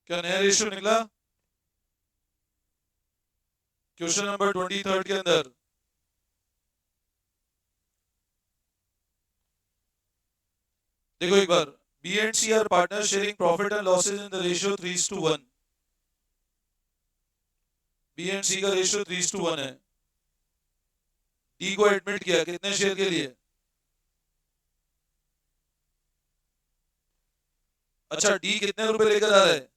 क्या नया रेशियो निकला क्वेश्चन नंबर 23 के अंदर? देखो एक बार, B and C are partner sharing profit and losses in the ratio 3:1। B and C का रेशियो 3:1 है। डी को एडमिट किया कितने शेयर के लिए? अच्छा, डी कितने रुपए लेकर आ रहा है?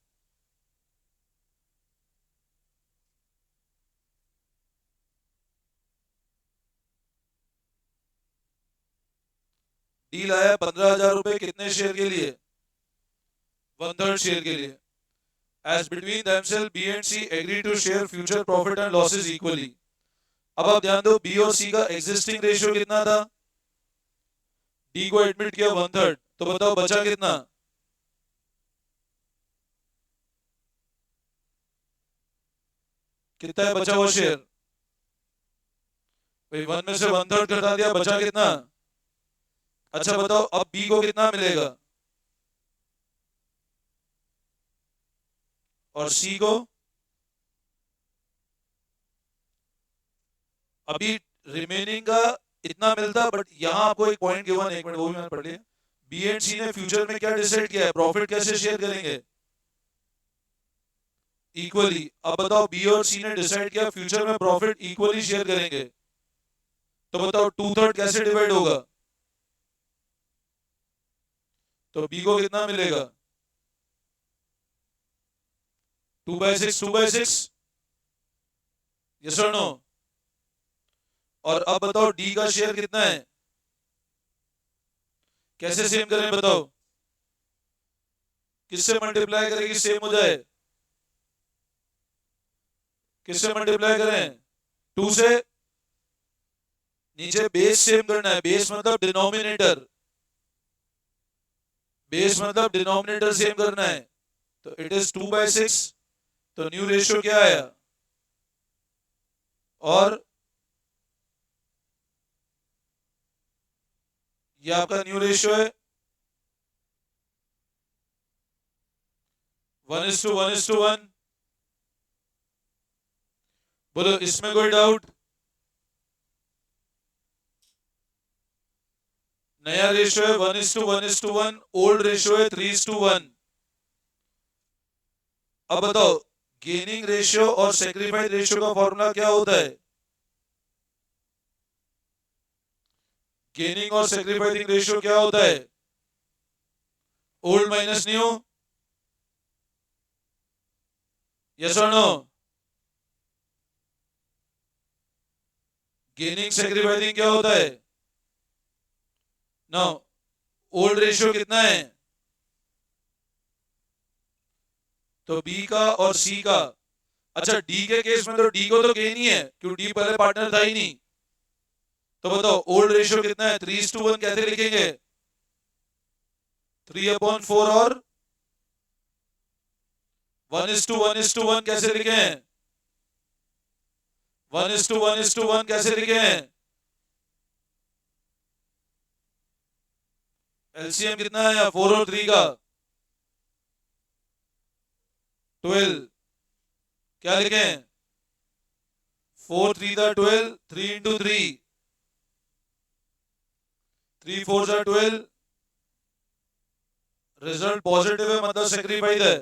डी लाया 15,000 रुपए कितने शेयर के लिए? 1/3 शेयर के लिए। As between themselves, B and C agree to share future profit and losses equally. अब आप ध्यान दो, बी और सी का एग्जिस्टिंग रेशियो कितना था? डी को एडमिट किया 1/3, तो बताओ बचा कितना? कितना है बचा हुआ शेयर? भाई 1 में से 1/3 घटा दिया, बचा कितना? अच्छा बताओ, अब बी को कितना मिलेगा और सी को? अभी रिमेनिंग का इतना मिलता, बट यहां आपको एक पॉइंट गिवन, एक मिनट वो भी मैंने पढ़ लिया। बी एंड सी ने फ्यूचर में क्या डिसाइड किया है, प्रॉफिट कैसे शेयर करेंगे? इक्वली। अब बताओ, बी और सी ने डिसाइड किया फ्यूचर में प्रॉफिट इक्वली शेयर करेंगे, तो बताओ 2/3 कैसे डिवाइड होगा? तो बी को कितना मिलेगा? 2/6, 2/6। यस और नो? और अब बताओ डी का शेयर कितना है? कैसे सेम करें बताओ? किससे मल्टीप्लाई करें कि सेम हो जाए? किससे मल्टीप्लाई करें? 2 से। नीचे बेस सेम करना है, बेस मतलब डिनोमिनेटर, बेस मतलब डिनोमिनेटर सेम करना है। तो इट इज 2/6, तो न्यू रेशियो क्या आया? और ये आपका न्यू रेशियो है 1:1:1। बोलो इसमें कोई डाउट? नया रेशियो है 1:1:1, ओल्ड रेशियो है 3:1। अब बताओ, गेनिंग रेशियो और सेक्रीफाइस रेशियो का फॉर्मूला क्या होता है? गेनिंग और सेक्रीफाइसिंग रेशियो क्या होता है? Old minus new. यस और नो? गेनिंग सेक्रीफाइसिंग क्या होता है? नो। ओल्ड रेशियो कितना है? तो बी का और सी का। अच्छा, डी के केस में तो डी को तो गेन ही है, क्योंकि डी पहले पार्टनर था ही नहीं। तो बताओ ओल्ड रेशियो कितना है? 3:1 कैसे लिखेंगे? 3/4 और 1:1:1 कैसे लिखे हैं? 1:1:1 कैसे लिखे हैं? एलसीएम कितना है 4 और 3 का? 12। क्या लिखें? 4 3 12, 3 into 3, 3 4 12। रिजल्ट पॉजिटिव है मतलब सेक्रीफाइस है।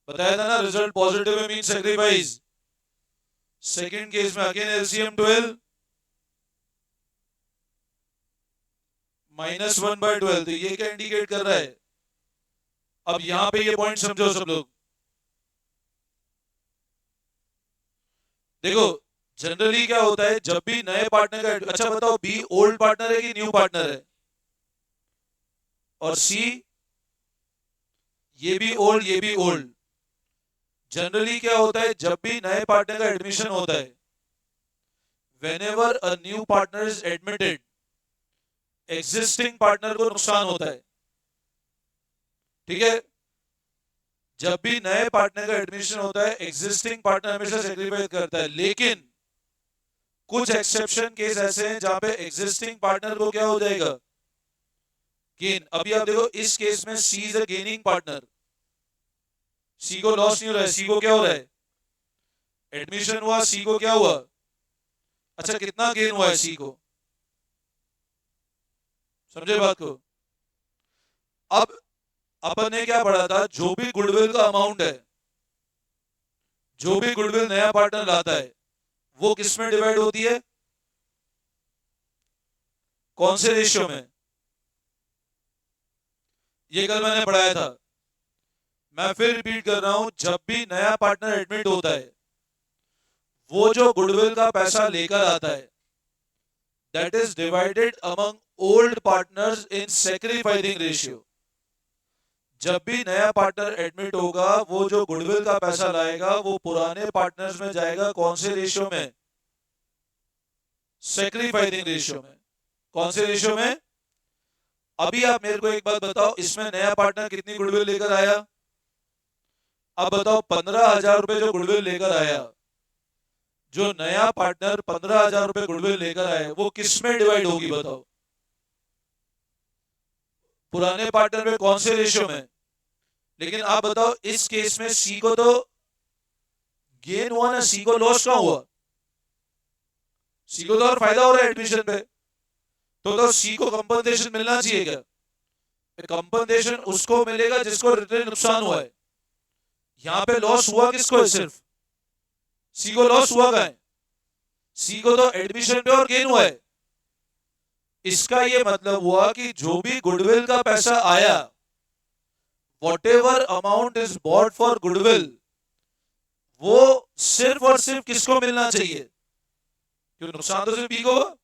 बताया था ना, रिजल्ट पॉजिटिव है मीन सेक्रीफाइस। सेकंड केस में अगेन एलसीएम 12 -1/12, तो ये क्या इंडिकेट कर रहा है? अब यहां पे ये पॉइंट समझो सब लोग। देखो, जनरली क्या होता है जब भी नए पार्टनर का, अच्छा बताओ बी ओल्ड पार्टनर है कि न्यू पार्टनर है? और सी, ये भी ओल्ड ये भी ओल्ड। जनरली क्या होता है जब भी नए पार्टनर का एडमिशन होता है, whenever a new partner is admitted, existing partner को नुकसान होता है। ठीक है? जब भी नए पार्टनर का एडमिशन होता है, एग्जिस्टिंग पार्टनर हमेशा सेक्रीफाइस करता है, लेकिन कुछ एक्सेप्शन केस ऐसे हैं जहां पे एग्जिस्टिंग पार्टनर को क्या हो जाएगा? गेन। अभी आप देखो इस केस में सी इज अ गेनिंग पार्टनर, सी को लॉस नहीं हो रहा है, सी को क्या हो रहा है, एडमिशन हुआ, सी को क्या हुआ, अच्छा कितना गेन हुआ है सी को, समझे बात को। अब अपन ने क्या पढ़ा था, जो भी गुडविल का अमाउंट है, जो भी गुडविल नया पार्टनर लाता है, वो किस में डिवाइड होती है, कौन से रेशियो में, ये कल मैंने पढ़ाया था, मैं फिर रिपीट कर रहा हूं, जब भी नया पार्टनर एडमिट होता है, वो जो गुडविल का पैसा लेकर आता है, that is divided among old partners in sacrificing ratio. जब भी नया पार्टनर एडमिट होगा, वो जो गुडविल का पैसा लाएगा, वो पुराने पार्टनर्स में जाएगा, कौन से रेशियो में, सैक्रिफाइसिंग रेशियो में। कौन से रेशियो में, अभी आप मेरे को एक बात बताओ, इसमें नया पार्टनर कितनी गुडविल लेकर आया, अब बताओ 15,000 रुपए जो गुडविल लेकर आया, जो नया पार्टनर 15,000 रुपए गुडविल लेकर आया, वो किस में डिवाइड होगी बताओ, पुराने पार्टनर में, कौन से रेशियो में। लेकिन आप बताओ, इस केस में सी को तो गेन हुआ ना, सी को लॉस कहां हुआ, सी को तो और फायदा हो रहा है एडमिशन पे, तो सी को कंपनसेशन मिलना चाहिए क्या, कंपनसेशन उसको मिलेगा जिसको रिटेल नुकसान हुआ है। यहां पे लॉस हुआ किसको है, सिर्फ सी को लॉस हुआ कहां है, सी को तो एडमिशन पे और गेन हुआ है। इसका ये मतलब हुआ कि जो भी गुडविल का पैसा आया, whatever amount is bought for goodwill, वो सिर्फ और सिर्फ किसको मिलना चाहिए, क्यों नुकसान तो सिर्फ बी को हुआ।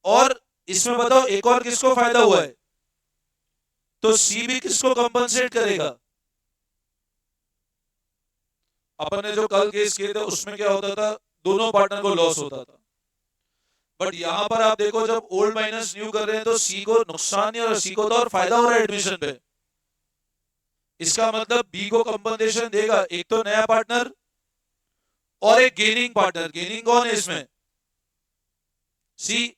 और इसमें बताओ एक और किसको फायदा हुआ है, तो सी भी किसको कंपनसेट करेगा। अपन ने जो कल केस किए थे उसमें क्या होता था, दोनों पार्टनर को लॉस होता था, बट यहां पर आप देखो, जब ओल्ड माइनस न्यू कर रहे हैं, तो सी को नुकसान नहीं हो रहा, सी को तो और फायदा हो रहा है एडमिशन पे। इसका मतलब बी को कंपनसेशन देगा एक तो नया पार्टनर और एक गेनिंग पार्टनर। गेनिंग कौन है इसमें, सी।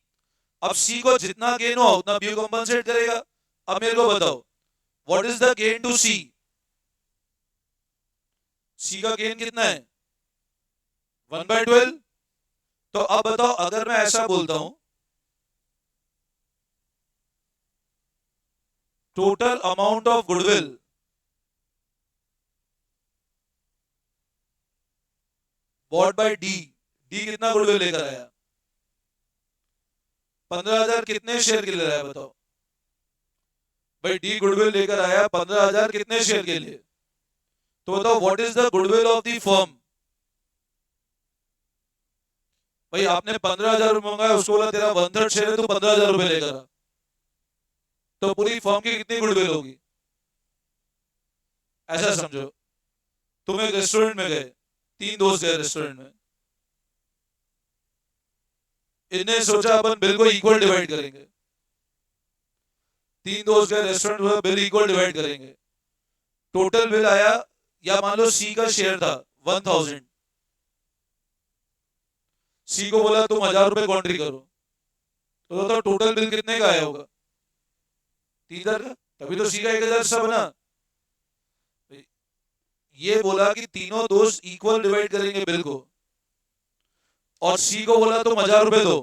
अब सी को जितना गेन हो उतना बी को कंपनसेट करेगा। अब मेरे को बताओ, what is the gain to C, C का गेन कितना है, 1/12। तो अब बताओ, अगर मैं ऐसा बोलता हूं, total amount of goodwill bought by D, D कितना गुडविल लेकर आया, 15,000 कितने शेयर के लिए लाया बताओ भाई, डी गुडविल लेकर आया 15,000 कितने शेयर के लिए, तो बताओ what is the goodwill of the firm. भाई आपने 15,000 रुपए मंगाया, उसको बोला तेरा 1/3 शेयर है, तू 15,000 रुपए लेकर आ, तो पूरी फर्म की कितनी गुडविल होगी, ऐसा समझो। तुम एक रेस्टोरेंट में गए, 3 दोस्त गए रेस्टोरेंट में, इन्हें सोचा अपन बिल को इक्वल डिवाइड करेंगे, 3 दोस्त गए रेस्टोरेंट में, बिल इक्वल डिवाइड करेंगे, टोटल बिल आया, या मान लो सी का शेयर था 1,000, सी को बोला तुम 1,000 रुपए कॉन्ट्री करो, तो टोटल बिल कितने का आया होगा, 3,000 का। तभी तो सी का 1,000 सा बना। ये बोला कि तीनों दोस्त इक्वल डिवाइड करेंगे बिल को, और सी को बोला तुम 1,000 रुपए दो,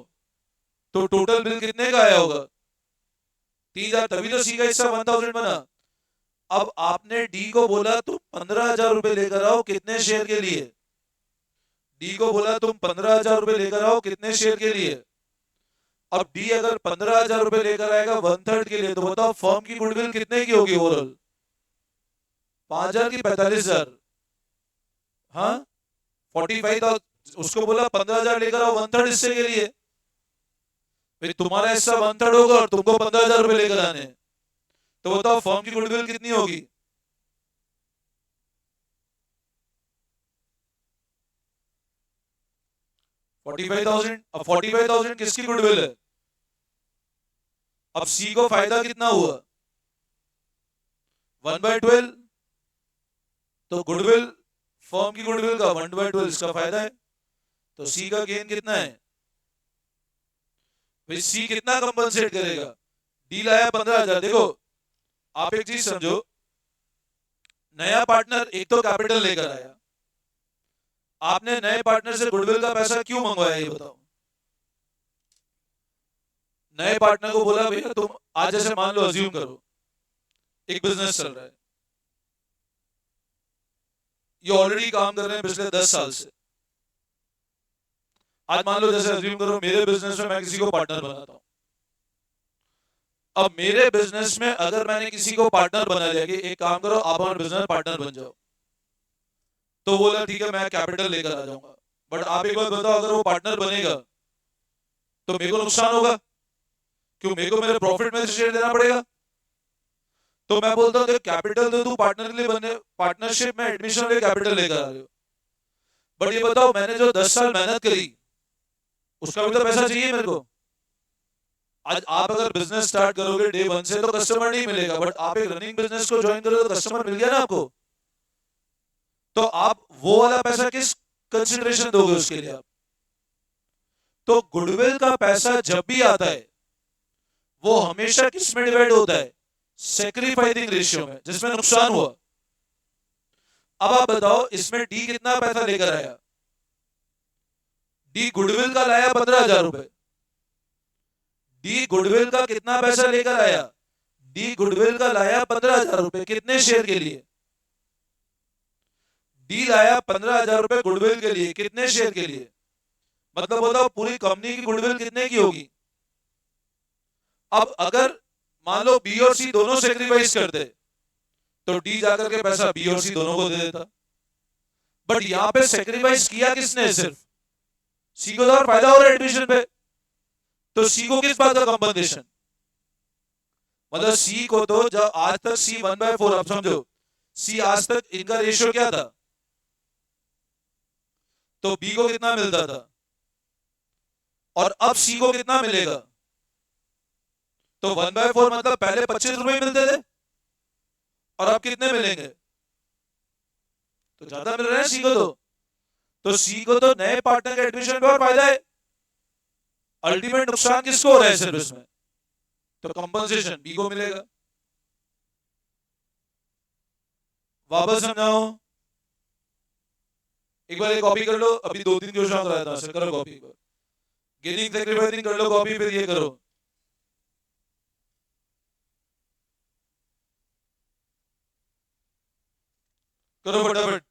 तो टोटल बिल कितने का आया होगा, 3,000, तभी तो सी का हिस्सा 1,000 बना। अब आपने डी को बोला तुम 15,000 रुपए लेकर आओ, कितने शेयर के लिए, डी को बोला तुम 15,000 रुपए लेकर आओ, कितने शेयर के लिए। अब डी अगर 15,000 रुपए लेकर आएगा 1/3 के लिए, तो बताओ फर्म की गुडविल कितने की होगी ओवरऑल, 5,000 की 45,000, हाँ 45,000। उसको बोला 15,000 लेकर आओ 1/3 हिस्से के लिए, भाई तुम्हारा हिस्सा 1/3 होगा और तुमको 15,000 रुपए लेकर आने, तो बताओ फर्म की गुडविल कितनी होगी, 45,000। अब 45,000 किसकी गुडविल है, अब सी को फायदा कितना हुआ, 1/12, तो गुडविल, फर्म की गुडविल का 1/12 इसका फायदा है, तो सी का गेन कितना है, भाई सी कितना कंपनसेट करेगा, डी लाया 15,000। देखो आप एक चीज समझो, नया पार्टनर एक तो कैपिटल लेकर आया, आपने नए पार्टनर से गुडविल का पैसा क्यों मंगवाया ये बताओ। नए पार्टनर को बोला भैया तुम आज, जैसे मान लो अज्यूम करो एक बिजनेस चल रहा है, ये ऑलरेडी काम कर रहे हैं पिछले 10 साल से। आज मान लो जैसे अज्यूम करो मेरे बिजनेस में मैं किसी को पार्टनर बनाता हूं। अब मेरे बिजनेस में अगर मैंने किसी को पार्टनर बना लिया कि एक काम करो आप हमारे बिजनेस पार्टनर बन जाओ, तो बोला ठीक है मैं कैपिटल लेकर आ जाऊंगा। बट आप एक बात बताओ, अगर वो पार्टनर बनेगा तो मेरे को नुकसान होगा, क्यों, मेरे को मेरे प्रॉफिट में शेयर देना पड़ेगा। तो मैं बोलता हूँ कैपिटल तो तू पार्टनर के लिए बने, पार्टनरशिप में एडमिशन ले कैपिटल लेकर आ रहे हो। बट ये बताओ मैंने जो 10 साल मेहनत करी उसका भी तो पैसा चाहिए मेरे को। आज आप अगर बिजनेस स्टार्ट करोगे डे वन से तो कस्टमर नहीं मिलेगा, बट आप एक रनिंग बिजनेस को ज्वाइन करोगे तो कस्टमर मिल गया ना आपको। तो आप वो वाला पैसा किस कंसिडरेशन दोगे उसके लिए आप। तो गुडविल का पैसा जब भी आता है वो हमेशा किस में डिवाइड होता है, सेक्रीफाइसिंग रेशियो में, जिसमें नुकसान हुआ। अब आप बताओ इसमें डी कितना पैसा लेकर आया। डी गुडविल का लाया 15,000 रुपए। डी गुडविल का कितना पैसा लेकर आया, डी गुडविल का लाया 15,000 रुपए, कितने शेयर के लिए। डी लाया 15,000 रुपए गुडविल के लिए, कितने शेयर के लिए। मतलब बताओ पूरी कंपनी की गुडविल कितने की होगी। अब अगर मान लो बी और सी दोनों सेक्रीफाइस करते तो डी जाकर के पैसा बी और सी दोनों को दे देता। बट यहां पे सेक्रीफाइस किया किसने, सिर्फ सी को तो और फायदा हो रहा है एडमिशन पे, तो सी को किस बात का कंपनसेशन। मतलब सी को तो जब आज तक सी 1/4, अब समझो सी आज तक इनका रेशियो क्या था, तो बी को कितना मिलता था और अब सी को कितना मिलेगा। तो 1/4 मतलब पहले 25 रुपए मिलते थे और अब कितने मिलेंगे, तो ज्यादा मिल रहे हैं सी को। तो सी को तो नए पार्टनर के एडमिशन पे और फायदा है। अल्टीमेट नुकसान किसको हो रहा है सिर्फ इसमें, तो कंपनसेशन बी को मिलेगा। वापस समझाओ, एक बार कॉपी कर लो, अभी 2-3 क्वेश्चन कराया था, करो कॉपी। गेनिंग सेक्रीफाइसिंग कर लो कॉपी, फिर ये करो। करो फटाफट।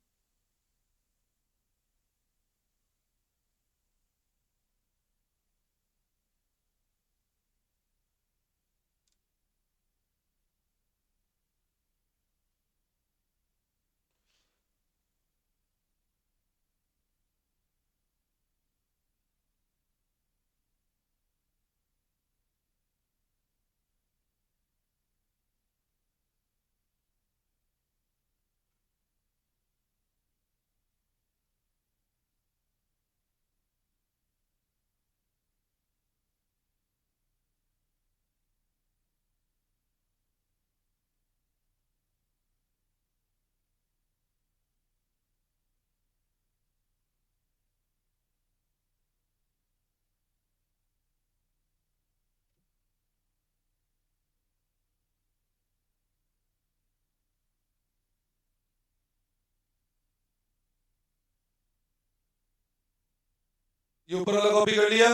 ये ऊपर वाला कॉपी कर लिया।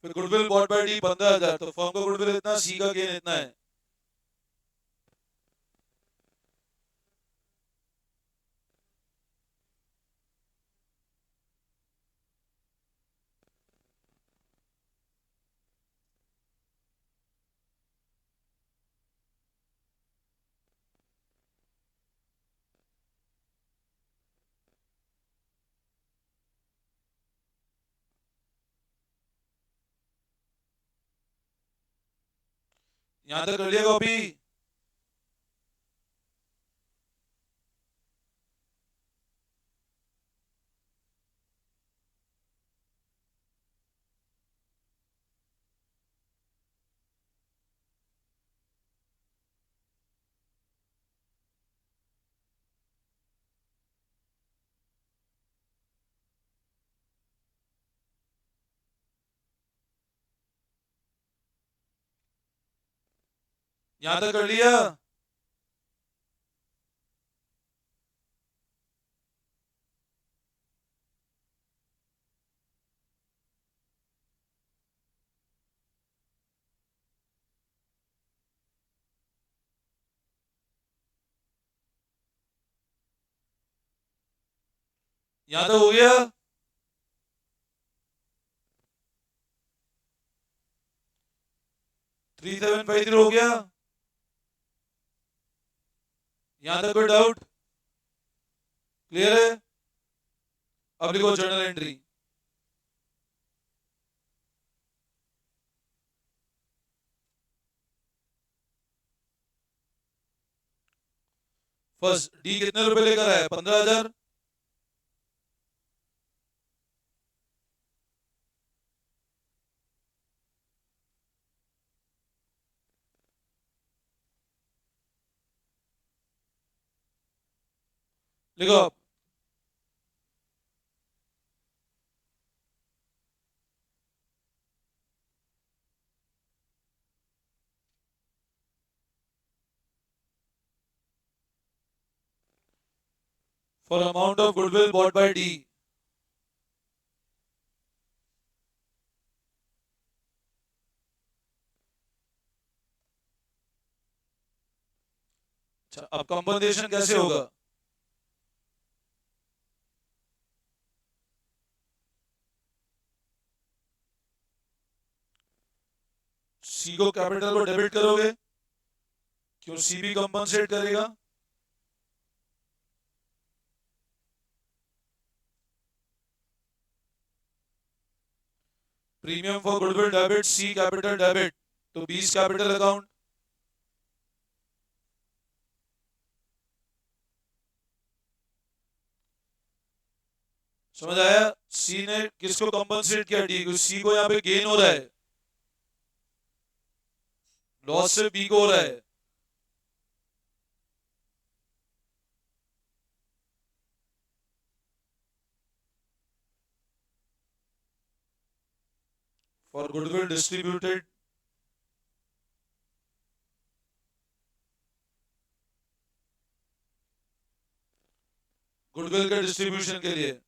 फिर गुडविल बॉट बाय डी 15,000, तो फर्म का गुडविल इतना, सी का गेन इतना है। यहां तक कर लिया कॉपी। यहां तक कर लिया। यहां तक हो गया? 3753 हो गया? यहां तक कोई डाउट? क्लियर है? अब लिखो जर्नल एंट्री। फर्स्ट डी कितने रुपए लेकर आया? 15,000। लिखो आप। For amount of goodwill bought by D. अच्छा, अब कंपनसेशन कैसे होगा? सी को कैपिटल को डेबिट करोगे? क्यों? सी भी कंपनसेट करेगा। Premium for goodwill debit, C capital debit, तो बीस कैपिटल अकाउंट। समझ आया? सी ने किसको कंपनसेट किया? डी को। सी को यहाँ पे गेन हो रहा है, लॉस से बी को हो रहा है। फॉर गुडविल डिस्ट्रीब्यूटेड, गुडविल के डिस्ट्रीब्यूशन के लिए।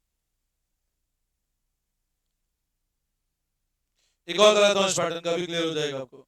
एक और कराता हूं, इस पैटर्न का भी क्लियर हो जाएगा आपको।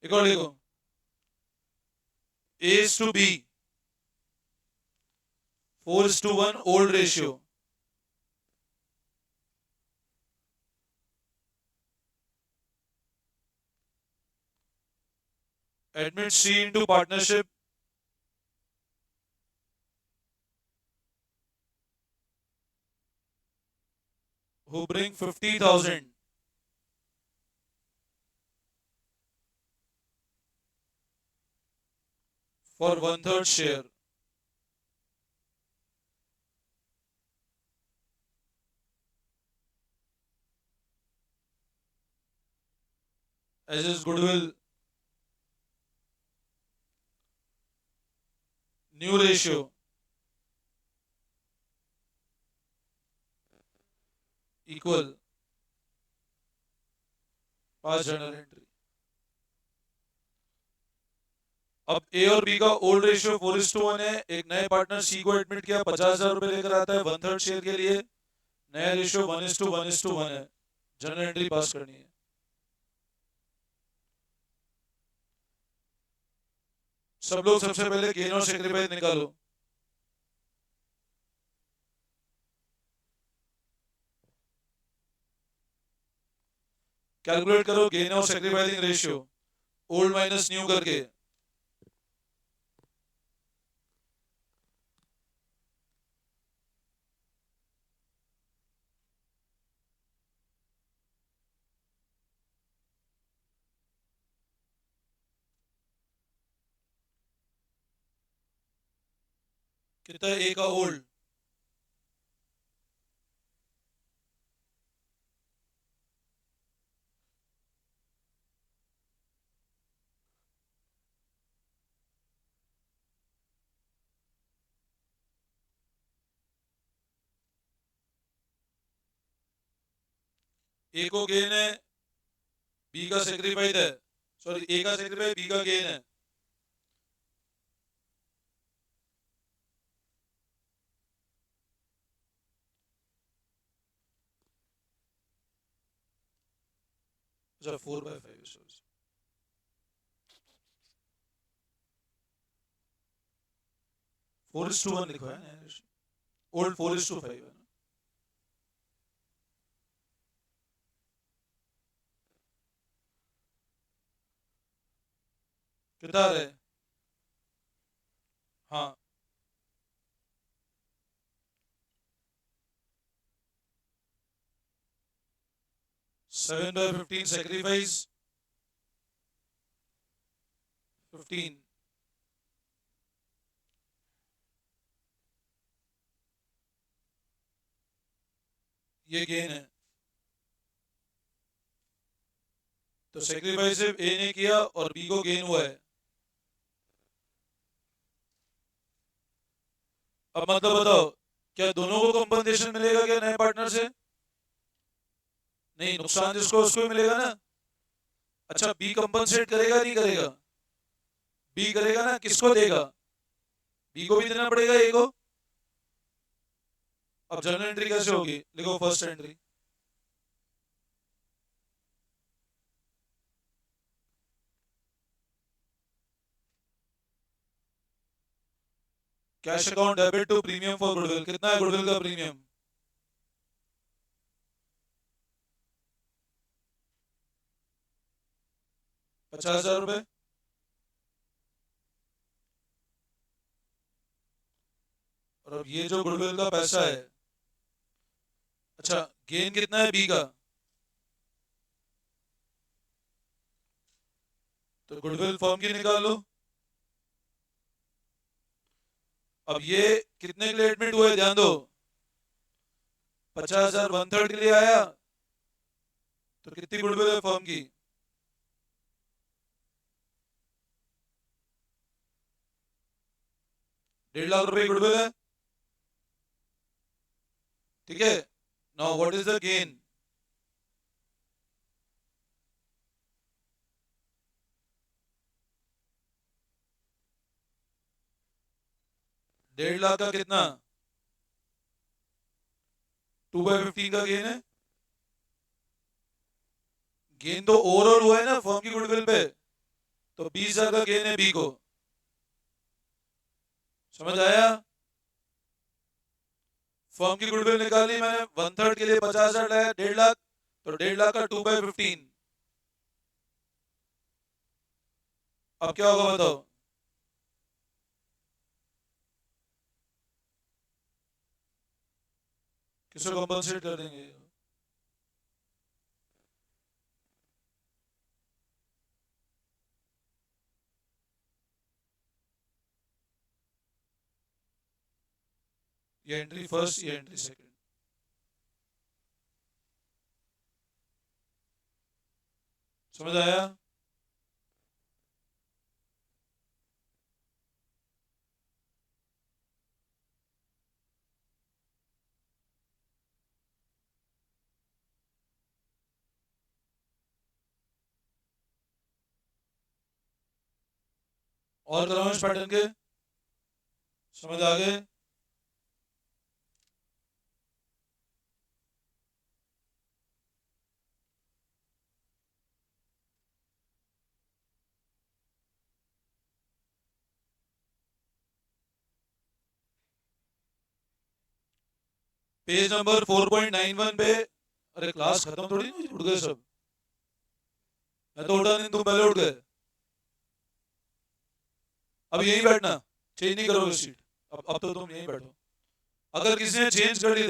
एक और लिखो, A is to B, 4:1 old ratio. Admit C into partnership, who bring 50,000 for 1/3 share. As is goodwill, new ratio equal पांच जर्नल एंट्री। अब ए और बी का ओल्ड रेशियो 4:1 है। एक नए पार्टनर सी को एडमिट किया, 50,000 रुपए लेकर आता है 1/3 शेयर के लिए। नया रेशियो 1:1:1 है। जनरल एंट्री पास करनी है। सब लोग सबसे पहले गेन और सेक्रीफाइस निकालो। कैलकुलेट करो गेन और sacrificing ratio, old minus new करके। कितना ए का ओल्ड, ए को गेन है, बी का सेक्रीफाइस है, सॉरी ए का सेक्रीफाइस, बी का गेन है। अच्छा 4/5 4:1 लिखा है ना, ओल्ड 4:5 है ना। कितना है? हाँ 7/15 सेक्रीफाइस 15, ये गेन है। तो सेक्रीफाइस सिर्फ ए ने किया और बी को गेन हुआ है। अब मतलब बताओ, क्या दोनों को कंपनसेशन मिलेगा क्या नए पार्टनर से? नहीं, नुकसान जिसको उसको ही मिलेगा ना। अच्छा बी कंपनसेट करेगा नहीं करेगा? बी करेगा ना, किसको देगा? बी को भी देना पड़ेगा ए को। अब जर्नल एंट्री कैसे होगी? लिखो first entry, cash account debit to premium for goodwill. कितना है गुडविल का प्रीमियम? 50,000 रुपए। और अब ये जो गुडविल का पैसा है, अच्छा गेन कितना है बी का? तो गुडविल फर्म की निकालो। अब ये कितने के लिए एडमिट हुए ध्यान दो, 50,000 1/3 के लिए आया, तो कितनी गुडविल है फर्म की? 1.5 लाख रुपए गुडविल है, ठीक है। Now what is the gain? डेढ़ लाख का कितना? 2/15 का गेन है। गेन तो ओवरऑल हुआ है ना फर्म की गुडविल पे, तो 20,000 का गेन है बी को। समझ आया? फर्म की गुडविल निकाली मैंने, 1/3 के लिए 50,000 लाया, 1.5 लाख, तो 1.5 लाख का 2/15। अब क्या होगा बताओ? किसको कंपनसेट कर देंगे? ये एंट्री फर्स्ट, ये एंट्री सेकंड। समझ आया? और कराओ इस पैटर्न के, समझ आ गए? पेज नंबर 4.91 पे। अरे क्लास खत्म थोड़ी नहीं हुई, उठ गए सब। मैं तो उठा नहीं, तुम पहले उठ गए। अब यहीं बैठना, चेंज नहीं करोगे सीट। अब तो तुम यहीं बैठो। अगर किसी ने चेंज कर ली